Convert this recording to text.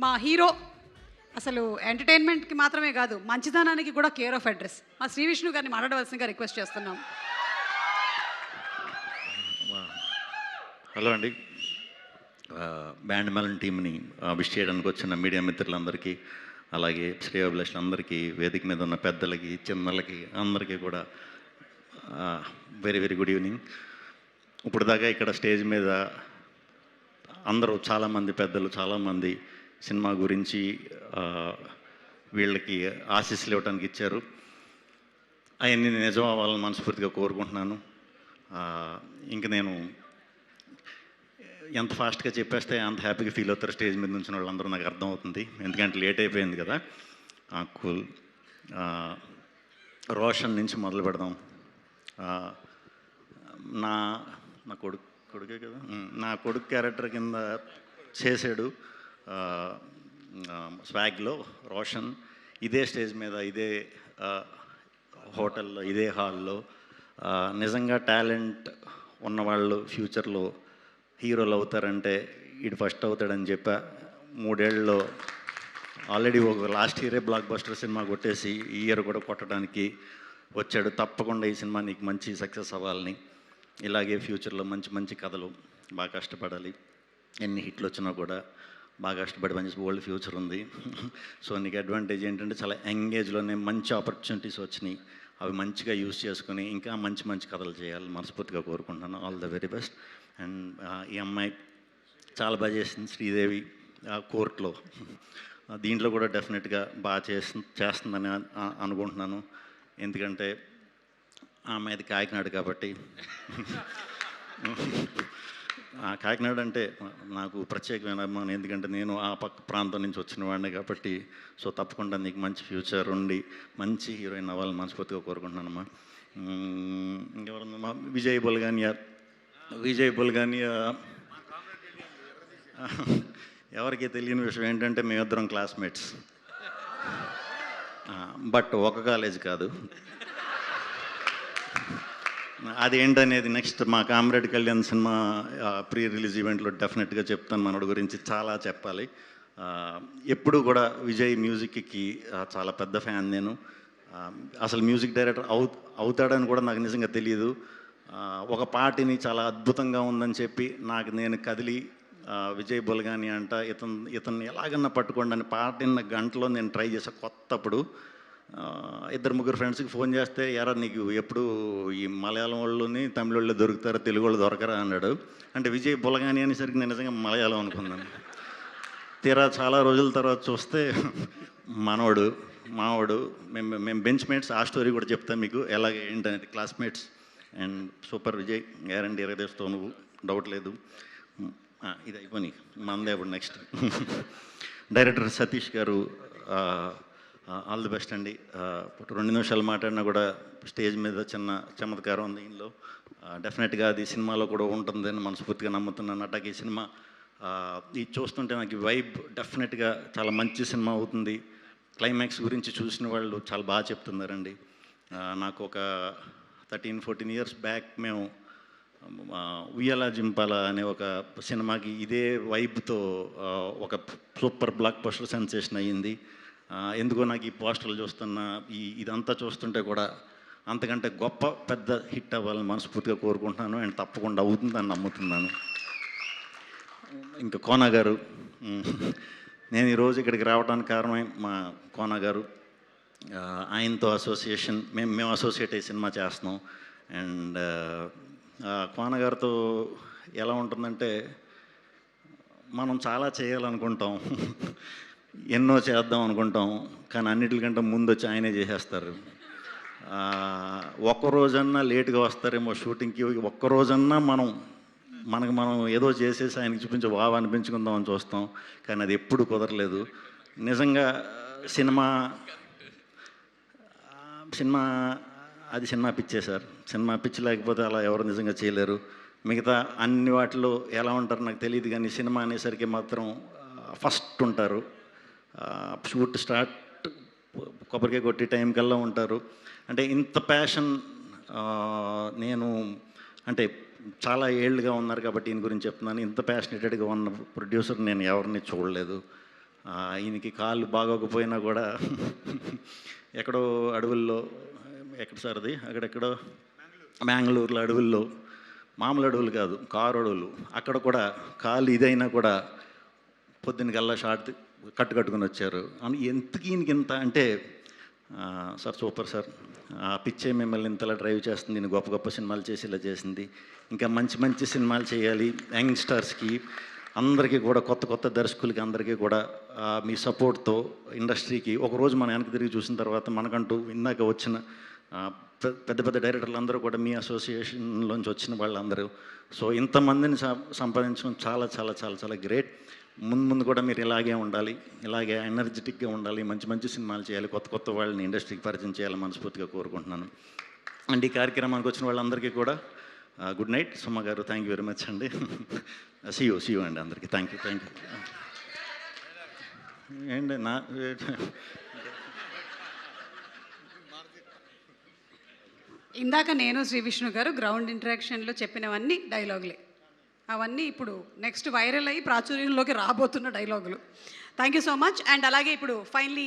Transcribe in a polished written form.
మా హీరో అసలు ఎంటర్టైన్మెంట్కి మాత్రమే కాదు, మంచితనానికి కూడా కేర్ ఆఫ్ అడ్రస్. మా శ్రీ విష్ణు గారిని మాట్లాడవలసిందిగా రిక్వెస్ట్ చేస్తున్నాం. హలో అండి, బ్యాండ్ మెలన్ టీంని విష్ చేయడానికి వచ్చిన మీడియా మిత్రులందరికీ, అలాగే శ్రేయోభిలాషులందరికీ, వేదిక మీద ఉన్న పెద్దలకి, చిన్నలకి అందరికీ కూడా వెరీ వెరీ గుడ్ ఈవినింగ్. ఇప్పుడు దాకా ఇక్కడ స్టేజ్ మీద అందరూ చాలామంది పెద్దలు చాలామంది సినిమా గురించి వీళ్ళకి ఆశీస్సులు ఇవ్వడానికి ఇచ్చారు. అవన్నీ నిజం అవ్వాలని మనస్ఫూర్తిగా కోరుకుంటున్నాను. ఇంక నేను ఎంత ఫాస్ట్గా చెప్పేస్తే అంత హ్యాపీగా ఫీల్ అవుతారు స్టేజ్ మీద నుంచి వాళ్ళందరూ, నాకు అర్థమవుతుంది. ఎందుకంటే లేట్ అయిపోయింది కదా. కూల్. రోషన్ నుంచి మొదలు పెడదాం. నా నా కొడుకే కదా, నా కొడుకు క్యారెక్టర్ కింద చేశాడు స్వాగ్లో రోషన్. ఇదే స్టేజ్ మీద, ఇదే హోటల్లో, ఇదే హాల్లో నిజంగా టాలెంట్ ఉన్నవాళ్ళు ఫ్యూచర్లో హీరోలు అవుతారంటే వీడు ఫస్ట్ అవుతాడని చెప్పా. 3 ఏళ్ళలో ఆల్రెడీ ఒక లాస్ట్ ఇయరే బ్లాక్ బస్టర్ సినిమా కొట్టేసి ఈ ఇయర్ కూడా కొట్టడానికి వచ్చాడు. తప్పకుండా ఈ సినిమా నీకు మంచి సక్సెస్ అవ్వాలని, ఇలాగే ఫ్యూచర్లో మంచి మంచి కథలు, బాగా కష్టపడాలి. ఎన్ని హిట్లు వచ్చినా కూడా బాగా కష్టపడి మంచి ఓల్డ్ ఫ్యూచర్ ఉంది. సో నీకు అడ్వాంటేజ్ ఏంటంటే చాలా యంగేజ్లోనే మంచి ఆపర్చునిటీస్ వచ్చినాయి. అవి మంచిగా యూజ్ చేసుకుని ఇంకా మంచి మంచి కథలు చేయాలి మనస్ఫూర్తిగా కోరుకుంటున్నాను. All the very best. And ఈ అమ్మాయి చాలా బాగా చేసింది, శ్రీదేవి, కోర్టులో. దీంట్లో కూడా డెఫినెట్గా బాగా చేస్తుందని అనుకుంటున్నాను. ఎందుకంటే ఆ అమ్మాయిది కాకినాడ కాబట్టి. కాకినాడ అంటే నాకు ప్రత్యేకమైన అభిమానం. ఎందుకంటే నేను ఆ పక్క ప్రాంతం నుంచి వచ్చిన వాడిని కాబట్టి. సో తప్పకుండా నీకు మంచి ఫ్యూచర్ ఉండి మంచి హీరోయిన్ అవ్వాలని మనస్ఫూర్తిగా కోరుకుంటున్నానమ్మా. ఇంకెవరన్నా, విజయ్ బుల్గానియా. ఎవరికి తెలియని విషయం ఏంటంటే మేమిద్దరం క్లాస్మేట్స్, బట్ ఒక కాలేజ్ కాదు. అదేంటనేది నెక్స్ట్ మా comrade Kalyan cinema pre release ఈవెంట్లో డెఫినెట్గా చెప్తాను. మనోడి గురించి చాలా చెప్పాలి. ఎప్పుడు కూడా విజయ్ మ్యూజిక్కి చాలా పెద్ద ఫ్యాన్ నేను. అసలు మ్యూజిక్ డైరెక్టర్ అవుతాడని కూడా నాకు నిజంగా తెలియదు. ఒక పాటని చాలా అద్భుతంగా ఉందని చెప్పి నాకు నేను కదిలి విజయ్ బుల్గాని అంట, ఇతన్ని ఎలాగన్నా పట్టుకోండి అని పాటిన గంటలో నేను ట్రై చేశాను. కొత్తప్పుడు 2-3 ఫ్రెండ్స్కి ఫోన్ చేస్తే, ఎరా నీకు ఎప్పుడు ఈ మలయాళం వాళ్ళని తమిళ వాళ్ళు దొరుకుతారు, తెలుగు వాళ్ళు దొరకరా అన్నాడు. అంటే విజయ్ బుల్గాని అనేసరికి నేను నిజంగా మలయాళం అనుకున్నాను. తీరా చాలా రోజుల తర్వాత చూస్తే మనోడు మావాడు, మేము బెంచ్ మేట్స్. ఆ స్టోరీ కూడా చెప్తాను మీకు ఎలాగ ఏంటనేది. Classmates and super Vijay, guarantee ఎరగదేస్తావు నువ్వు, డౌట్ లేదు. ఇది అయిపోయి మందే ఇప్పుడు నెక్స్ట్. డైరెక్టర్ సతీష్ గారు, ఆల్ ది బెస్ట్ అండి. 2 నిమిషాలు మాట్లాడినా కూడా స్టేజ్ మీద చిన్న చమత్కారం ఉంది దీనిలో. డెఫినెట్గా అది సినిమాలో కూడా ఉంటుందని మనస్ఫూర్తిగా నమ్ముతున్నాను. అట్లాగే ఈ సినిమా ఇది చూస్తుంటే నాకు ఈ వైబ్ డెఫినెట్గా చాలా మంచి సినిమా అవుతుంది. క్లైమాక్స్ గురించి చూసిన వాళ్ళు చాలా బాగా చెప్తున్నారండి. నాకు ఒక 13-14 ఇయర్స్ బ్యాక్ మేము ఉయ్యాల జింపాల అనే ఒక సినిమాకి ఇదే వైబ్తో ఒక సూపర్ బ్లాక్ బస్టర్ సెన్సేషన్ అయ్యింది. ఎందుకో నాకు ఈ పోస్టర్లు చూస్తున్నా, ఇదంతా చూస్తుంటే కూడా అంతకంటే గొప్ప పెద్ద హిట్ అవ్వాలని మనస్ఫూర్తిగా కోరుకుంటున్నాను. అండ్ తప్పకుండా అవుతుందని నమ్ముతున్నాను. ఇంకా కోన గారు, నేను ఈరోజు ఇక్కడికి రావడానికి కారణమే మా కోన గారు. ఆయనతో అసోసియేషన్, మేము అసోసియేట్ అయ్యి సినిమా చేస్తున్నాం. అండ్ కోన గారితో ఎలా ఉంటుందంటే, మనం చాలా చేయాలనుకుంటాం, ఎన్నో చేద్దాం అనుకుంటాం, కానీ అన్నిటికంటే ముందు వచ్చి ఆయనే చేసేస్తారు. ఒక్కరోజన్నా లేటుగా వస్తారేమో షూటింగ్కి, ఒక్కరోజన్నా మనకు మనం ఏదో చేసేసి ఆయనకి చూపించి బాగా అనిపించుకుందామని చూస్తాం, కానీ అది ఎప్పుడు కుదరలేదు. నిజంగా అది సినిమా పిచ్చే సార్. సినిమా పిచ్చి లేకపోతే అలా ఎవరు నిజంగా చేయలేరు. మిగతా అన్ని వాటిలో ఎలా ఉంటారు నాకు తెలియదు, కానీ సినిమా అనేసరికి మాత్రం ఫస్ట్ ఉంటారు. షూట్ స్టార్ట్ కొబ్బరికాయ కొట్టి టైం కల్లా ఉంటారు. అంటే ఇంత ప్యాషన్ నేను అంటే చాలా ఏళ్ళుగా ఉన్నారు కాబట్టి దీని గురించి చెప్తున్నాను. ఇంత ప్యాషనేటెడ్గా ఉన్న ప్రొడ్యూసర్ నేను ఎవరిని చూడలేదు. ఈయనకి కాళ్ళు బాగోకపోయినా కూడా ఎక్కడో అడవుల్లో, ఎక్కడ సార్ అది, అక్కడెక్కడో మ్యాంగ్లూరులో అడవుల్లో, మామూలు అడవులు కాదు, కారు అడవులు, అక్కడ కూడా కాళ్ళు ఇదైనా కూడా పొద్దున్న కల్లా షార్ట్ కట్టుకుని వచ్చారు. ఎంతకి ఈయనకి ఇంత అంటే సార్ సూపర్ సార్, పిచ్చే మిమ్మల్ని ఇంతలా డ్రైవ్ చేస్తుంది, నేను గొప్ప గొప్ప సినిమాలు చేసి ఇలా చేసింది, ఇంకా మంచి మంచి సినిమాలు చేయాలి యంగ్స్టర్స్కి అందరికీ కూడా, కొత్త కొత్త దర్శకులకి అందరికీ కూడా మీ సపోర్ట్తో ఇండస్ట్రీకి ఒకరోజు మన వెనక్కి తిరిగి చూసిన తర్వాత మనకంటూ ఇందాక వచ్చిన పెద్ద పెద్ద డైరెక్టర్లు అందరూ కూడా మీ అసోసియేషన్లోంచి వచ్చిన వాళ్ళందరూ, సో ఇంతమందిని సంపాదించడం చాలా చాలా చాలా చాలా గ్రేట్. ముందు కూడా మీరు ఇలాగే ఉండాలి, ఇలాగే ఎనర్జెటిక్గా ఉండాలి, మంచి మంచి సినిమాలు చేయాలి, కొత్త కొత్త వాళ్ళని ఇండస్ట్రీకి పరిచయం చేయాలని మనస్ఫూర్తిగా కోరుకుంటున్నాను. అండ్ ఈ కార్యక్రమానికి వచ్చిన వాళ్ళందరికీ కూడా good night. Suma garu thank you very much అండి. సీయూ అండి అందరికీ థ్యాంక్ యూ. ఏంటి నా ఇందాక నేను శ్రీ విష్ణు గారు గ్రౌండ్ ఇంటరాక్షన్లో చెప్పినవన్నీ డైలాగులే, అవన్నీ ఇప్పుడు నెక్స్ట్ వైరల్ అయ్యి ప్రాచుర్యంలోకి రాబోతున్న డైలాగులు. Thank you so much. And అలాగే ఇప్పుడు ఫైనలీ